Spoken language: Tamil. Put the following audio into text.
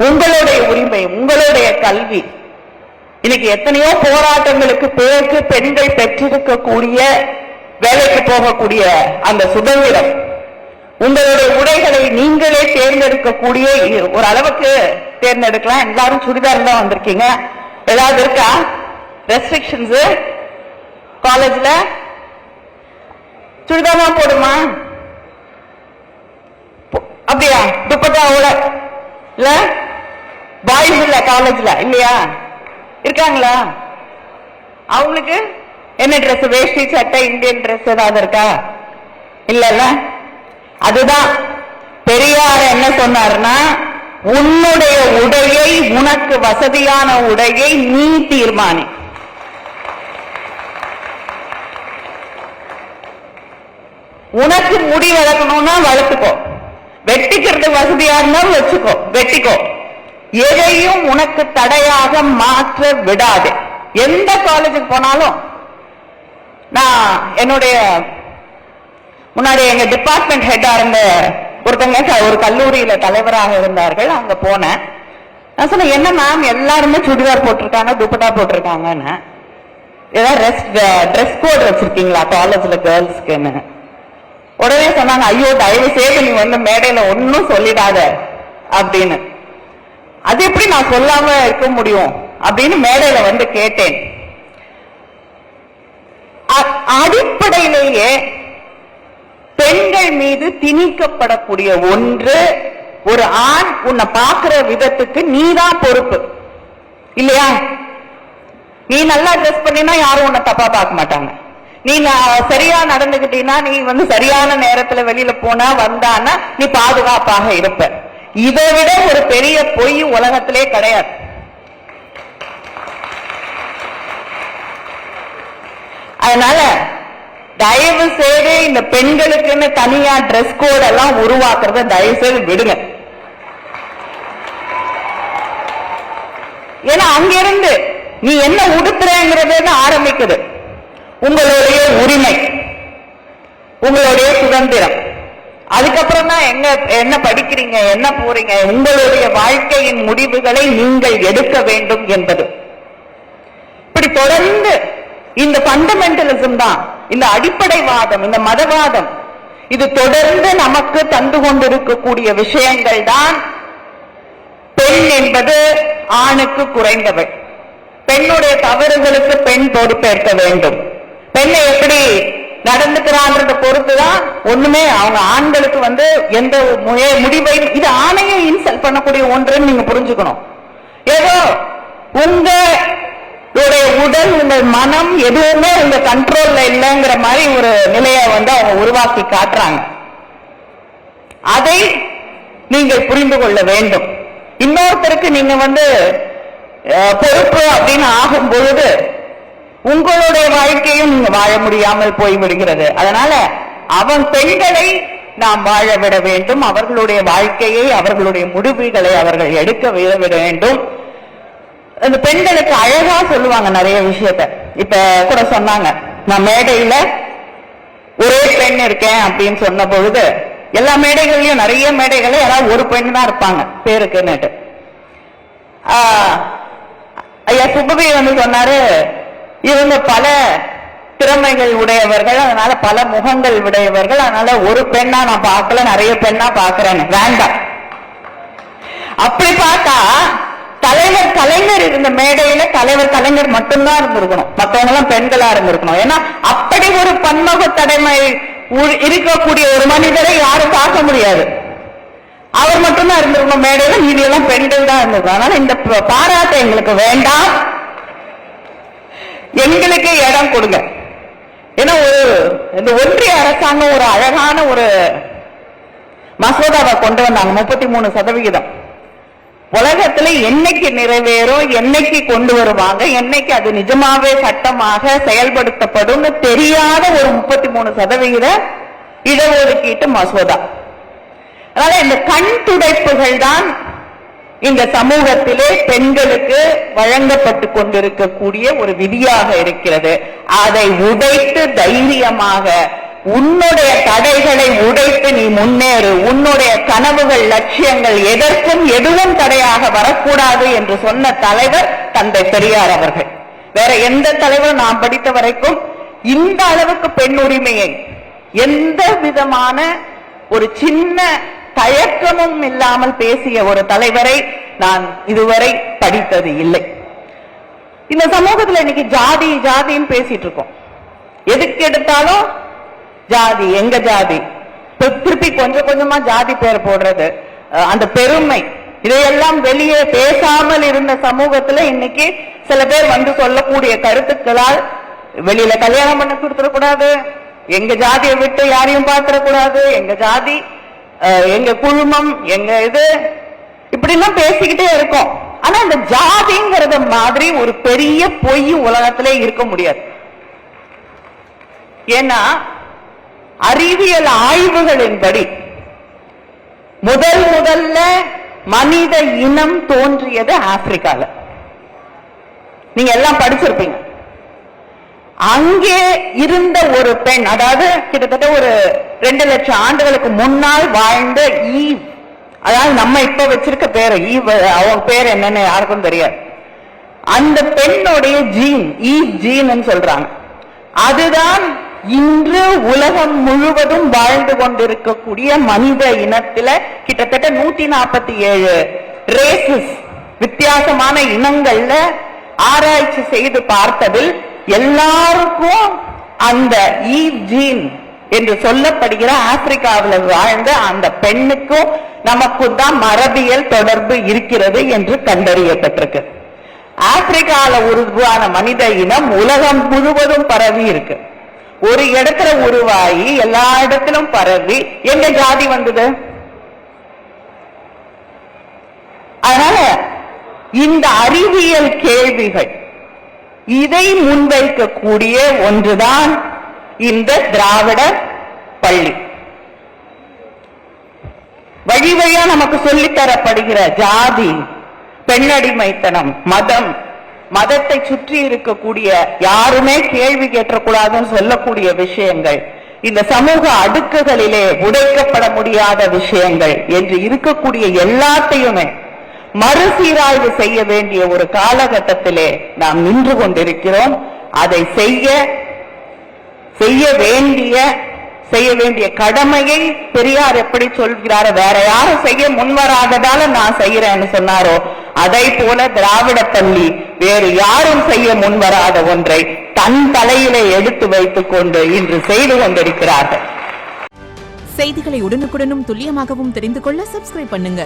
உங்களுடைய உரிமை, உங்களுடைய கல்வி. இன்னைக்கு எத்தனையோ போராட்டங்களுக்கு பிறகு பெண்கள் பெற்றிருக்கக்கூடிய வேலைக்கு போகக்கூடிய அந்த சுதந்திரம், உங்களுடைய உடைகளை நீங்களே தேர்ந்தெடுக்கக்கூடிய ஒரு அளவுக்கு தேர்ந்தெடுக்கலாம். எல்லாரும் சுடிதார் தான் வந்திருக்கீங்க. ஏதாவது இருக்கா ரெஸ்ட்ரிக்ஷன்ஸ்? காலேஜ்ல சுடிதார் தான் போடுமா? அப்படியா? துப்பட்டாவோட இல்ல? பாய்ஸ் இல்ல காலேஜ்ல இல்லையா? இருக்காங்களா? அவங்களுக்கு என்ன ட்ரெஸ்? வேஷ்டி சட்டை, இந்தியன் ட்ரெஸ் ஏதாவது இருக்கா? இல்ல. அதுதான் பெரியார் என்ன சொன்னார்னா, உன்னுடைய உடையை, உனக்கு வசதியான உடையை நீ தீர்மானி. உனக்கு முடி வளர்க்கணும்னா வளர்த்துக்கோ, வெட்டிக்கிறது வசதியா இருந்தாலும் வச்சுக்கோ, வெட்டிக்கோ. எதையும் உனக்கு தடையாக மாற்ற விடாது. எந்த காலேஜுக்கு போனாலும், நான் என்னுடைய முன்னாடி எங்க டிபார்ட்மெண்ட் ஹெட்டா இருந்த ஒருத்தங்க ஒரு கல்லூரியில தலைவராக இருந்தார்கள். அங்க போனேன். நான் சொன்னேன், என்ன மேம் எல்லாருமே சுடிதார் போட்டிருக்காங்க, துப்பட்டா போட்டிருக்காங்கன்னு, ஏதாவது ட்ரெஸ் கோட் வச்சிருக்கீங்களா காலேஜ்ல கேர்ள்ஸ்க்குன்னு? உடனே சொன்னாங்க, ஐயோ தயவு செய்து நீ வந்து மேடையில ஒன்னும் சொல்லிடாத அப்படின்னு. அது எப்படி நான் சொல்லாம இருக்க முடியும் அப்படின்னு மேடையில வந்து கேட்டேன். அடிப்படையிலேயே பெண்கள் மீது திணிக்கப்படக்கூடிய ஒன்று, ஒரு ஆண் உன்னை பார்க்கிற விதத்துக்கு நீதான் பொறுப்பு இல்லையா? நீ நல்லா ட்ரெஸ் பண்ணினா யாரும் உன்னை தப்பா பார்க்க மாட்டாங்க. நீ சரியா நடந்துகிட்டீங்கன்னா, நீ வந்து சரியான நேரத்துல வெளியில போனா வந்தானா நீ பாதுகாப்பாக இருப்ப. இதை விட ஒரு பெரிய பொய் உலகத்திலே கிடையாது. அதனால தயவு செய்து இந்த பெண்களுக்குன்னு தனியா ட்ரெஸ் கோட் எல்லாம் உருவாக்குறத தயவு செய்து விடுங்க. ஏன்னா அங்கிருந்து நீ என்ன உடுத்துறங்கிறது ஆரம்பிக்குது. உங்களுடைய உரிமை, உங்களுடைய சுதந்திரம். அதுக்கப்புறம் தான் என்ன படிக்கிறீங்க, என்ன போறீங்க, உங்களுடைய வாழ்க்கையின் முடிவுகளை நீங்கள் எடுக்க வேண்டும் என்பது. இப்படி தொடர்ந்து இந்த ஃபண்டமெண்டலிசம் தான், இந்த அடிப்படைவாதம், இந்த மதவாதம், இது தொடர்ந்து நமக்கு தந்து கொண்டிருக்கக்கூடிய விஷயங்கள் தான். பெண் என்பது ஆணுக்கு குறைந்தவள். பெண்ணுடைய தவறுகளுக்கு பெண் பொறுப்பேற்க வேண்டும். பெண்ணை எப்படி நடந்துக்கிறான்றத பொறுத்துதான் ஒண்ணுமே. அவங்க ஆண்களுக்கு வந்து எந்த முடிவையும், இது ஆணையும் இன்சல்ட் பண்ணக்கூடிய ஒன்றுன்னு நீங்க புரிஞ்சுக்கணும். ஏதோ உங்களுடைய உடல், உங்கள் மனம் எதுவுமே உங்க கண்ட்ரோல்ல இல்லைங்கிற மாதிரி ஒரு நிலையை வந்து அவங்க உருவாக்கி காட்டுறாங்க. அதை நீங்கள் புரிந்து கொள்ள வேண்டும். இன்னொருத்தருக்கு நீங்க வந்து பொறுப்பு அப்படின்னு ஆகும் பொழுது உங்களுடைய வாழ்க்கையும் நீங்க வாழ முடியாமல் போய்விடுகிறது. அதனால அவன் பெண்களை நாம் வாழ விட வேண்டும். அவர்களுடைய வாழ்க்கையை, அவர்களுடைய முடிவுகளை அவர்கள் எடுக்க விட வேண்டும். அந்த பெண்களுக்கு அழகா சொல்லுவாங்க நிறைய விஷயத்த. இப்ப கூட சொன்னாங்க, நான் மேடையில ஒரே பெண் இருக்கேன் அப்படின்னு சொன்ன பொழுது, எல்லா மேடைகள்லயும் நிறைய மேடைகள்ல யாராவது ஒரு பெண் தான் இருப்பாங்க பேருக்குன்னுட்டு. ஐயா சுப்பவி வந்து சொன்னாரு, இவங்க பல திறமைகள் உடையவர்கள், அதனால பல முகங்கள் உடையவர்கள், அதனால ஒரு பெண்ணா நான் பார்க்கல, நிறைய பெண்ணா பார்க்கிறேன். வேண்டாம். அப்படி பார்த்தா தலைவர் கலைஞர் இருந்த மேடையில தலைவர் கலைஞர் மட்டும்தான் இருந்திருக்கணும், மற்றவங்க எல்லாம் பெண்களா இருந்திருக்கணும். ஏன்னா அப்படி ஒரு பன்முக தடைமை இருக்கக்கூடிய ஒரு மனிதரை யாரும் பார்க்க முடியாது. அவர் மட்டும்தான் இருந்திருக்கணும் மேடையில, மீதி எல்லாம் பெண்கள் தான் இருந்திருக்கணும். அதனால இந்த பாராட்டு எங்களுக்கு வேண்டாம், எங்களுக்கு இடம் கொடுங்க. ஏன்னா இந்த ஒன்றிய அரசாங்கம் ஒரு அழகான ஒரு மசோதாவை கொண்டு வந்தாங்க, 33%. உலகத்துல என்னைக்கு நிறைவேறும், என்னைக்கு கொண்டு வருவாங்க, என்னைக்கு அது நிஜமாவே சட்டமாக செயல்படுத்தப்படும் தெரியாத ஒரு 33% இடஒதுக்கீட்டு மசோதா. அதனால இந்த கண் துடைப்புகள் தான் இந்த சமூகத்திலே பெண்களுக்கு வழங்கப்பட்டு கொண்டிருக்கக்கூடிய ஒரு விதியாக இருக்கிறது. அதை உடைத்து தைரியமாக உன்னுடைய தடைகளை உடைத்து நீ முன்னேறு, உன்னுடைய கனவுகள் லட்சியங்கள் எதற்கும் எதுவும் தடையாக வரக்கூடாது என்று சொன்ன தலைவர் தந்தை பெரியார் அவர்கள். வேற எந்த தலைவரும் நான் படித்த வரைக்கும் இந்த அளவுக்கு பெண் உரிமையை எந்த விதமான ஒரு சின்ன தயக்கமும் இல்லாமல் பேசிய ஒரு தலைவரை நான் இதுவரை படித்தது இல்லை. இந்த சமூகத்தில் இன்னைக்கு ஜாதி ஜாதின்னு பேசிட்டு இருக்கோம். எதுக்கு எடுத்தாலும் ஜாதி, எங்க ஜாதி, திருப்பி கொஞ்சம் கொஞ்சமா ஜாதி பேர் போடுறது, அந்த பெருமை, இதையெல்லாம் வெளியே பேசாமல் இருந்த சமூகத்துல இன்னைக்கு சில பேர் வந்து சொல்லக்கூடிய கருத்துக்களால் வெளியில கல்யாணம் பண்ண கொடுத்துடக்கூடாது, எங்க ஜாதியை விட்டு யாரையும் பாத்திரக்கூடாது, எங்க ஜாதி, எங்க குழுமம், எங்க இது, இப்படி எல்லாம் பேசிக்கிட்டே இருக்கோம். ஆனா இந்த ஜாதிங்கிறத மாதிரி ஒரு பெரிய பொய் உலகத்திலே இருக்க முடியாது. ஏன்னா அறிவியல் ஆய்வுகளின்படி முதல்ல மனித இனம் தோன்றியது ஆப்பிரிக்கால. நீங்க எல்லாம் படிச்சிருப்பீங்க. அங்கே இருந்த ஒரு பெண், அதாவது கிட்டத்தட்ட ஒரு 2 லட்சம் ஆண்டுகளுக்கு முன்னால் வாழ்ந்த ஈவ், அதாவது நம்ம இப்ப வச்சிருக்க பேரு ஈவ், அவங்க பேர் என்னன்னு யாருக்கும் தெரியாது. அந்த பெண்ணுடைய ஜீன், ஈவ் ஜீன் சொல்றாங்க. அதுதான் இன்று உலகம் முழுவதும் வாழ்ந்து கொண்டிருக்கக்கூடிய மனித இனத்தில கிட்டத்தட்ட 147 ரேசஸ், வித்தியாசமான இனங்கள்ல ஆராய்ச்சி செய்து பார்த்ததில் எல்லாருக்கும் அந்த ஈவ் ஜீன் என்று சொல்லப்படுகிற ஆப்பிரிக்காவில் வாழ்ந்த அந்த பெண்ணுக்கும் நமக்கும் தான் மரபியல் தொடர்பு இருக்கிறது என்று கண்டறியப்பட்டிருக்கு. ஆப்பிரிக்கால உருவான மனித இனம் உலகம் முழுவதும் பரவி இருக்கு. ஒரு இடத்துல உருவாகி எல்லா இடத்திலும் பரவி எங்க ஜாதி வந்தது? அதனால இந்த அறிவியல் கேள்விகள் இதை முன்வைக்கக்கூடிய ஒன்றுதான் இந்த திராவிட பள்ளி. வழி வழியா நமக்கு சொல்லித்தரப்படுகிற ஜாதி, பெண்ணடிமைத்தனம், மதம், மதத்தை சுற்றி இருக்கக்கூடிய யாருமே கேள்வி கேட்கக்கூடாதுன்னு சொல்லக்கூடிய விஷயங்கள், இந்த சமூக அடுக்குகளிலே உடைக்கப்பட முடியாத விஷயங்கள் என்று இருக்கக்கூடிய எல்லாத்தையுமே மறுசீராய்வு செய்ய வேண்டிய ஒரு காலகட்டத்திலே நாம் நின்று கொண்டிருக்கிறோம். அதை செய்ய வேண்டிய கடமையை பெரியார் எப்படி சொல்கிறாரோ, வேற யாரும் செய்ய முன்வராததால நான் செய்யறேன்னு சொன்னாரோ, அதை போல திராவிட பள்ளி வேறு யாரும் செய்ய முன்வராத ஒன்றை தன் தலையிலே எடுத்து வைத்துக் கொண்டு இன்று செய்து கொண்டிருக்கிறார்கள். செய்திகளை உடனுக்குடனும் துல்லியமாகவும் தெரிந்து கொள்ள சப்ஸ்கிரைப் பண்ணுங்க.